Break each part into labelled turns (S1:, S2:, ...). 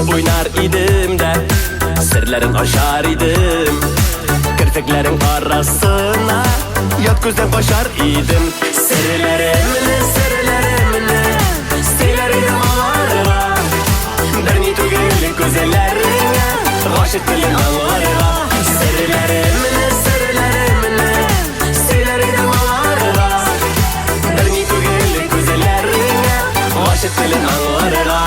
S1: bir oynar idim de sirlerin aşar idim. Kirpiklerin arasına yat gözden koşar idim. Sirlerimni steyler idim ağlarına. Bir ni tügülük güzellerine aşık dilin anlarına. Sirlerimni steyler idim ağlarına. Bir ni tügülük güzellerine aşık dilin anlarına.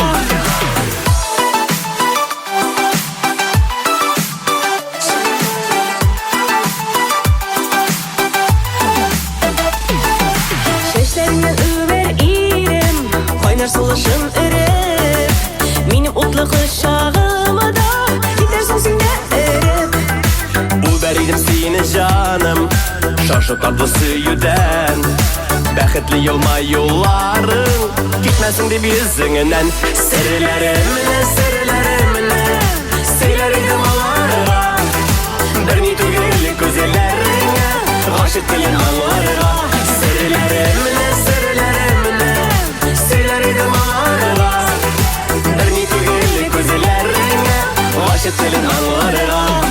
S2: Şeşlerinden över irim, oynar soluşun ürep. Benim utlu kuşağımı da gidersin sende erip.
S1: Uberiydim seni canım, şaşıp tatlı süyüden. Bəxtli yolma yolların, gitmesin de yüzünden. Sirlerimni steyler idim ağlarına. Bir ni tügülük güzellerine aşık dilin anlarına. Sirlerimni steyler idim ağlarına. Bir ni tügülük güzellerine aşık dilin anlarına.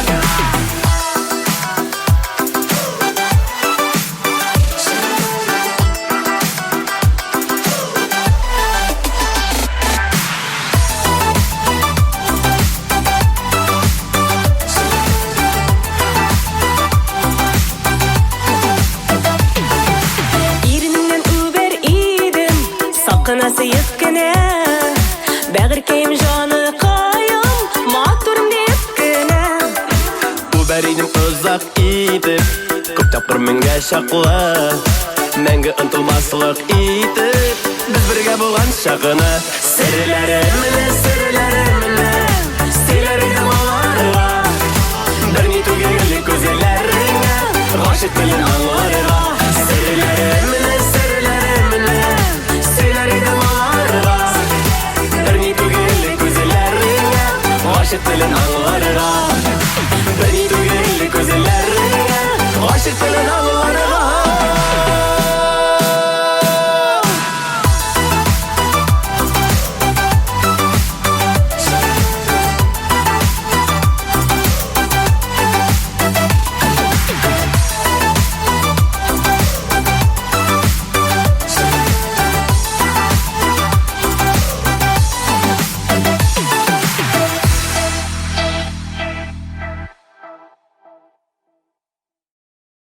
S2: Sakınası yıkkına Bağır keyim canı kayım Mağdurum deyip güne
S1: Uberiydim uzak idip Köp tapır minge şaklı Menge ıntılmaslık idip Biz birge bolan şakını Sirlerimni steyler idim ağlarına. Bir ni tügülük güzellerine aşık dilin anlarına. Sirlerimni steyler idim ağlarına. Bir ni tügülük güzellerine aşık dilin anlarına. Bir ni tügülük güzellerine aşık dilin anlarına.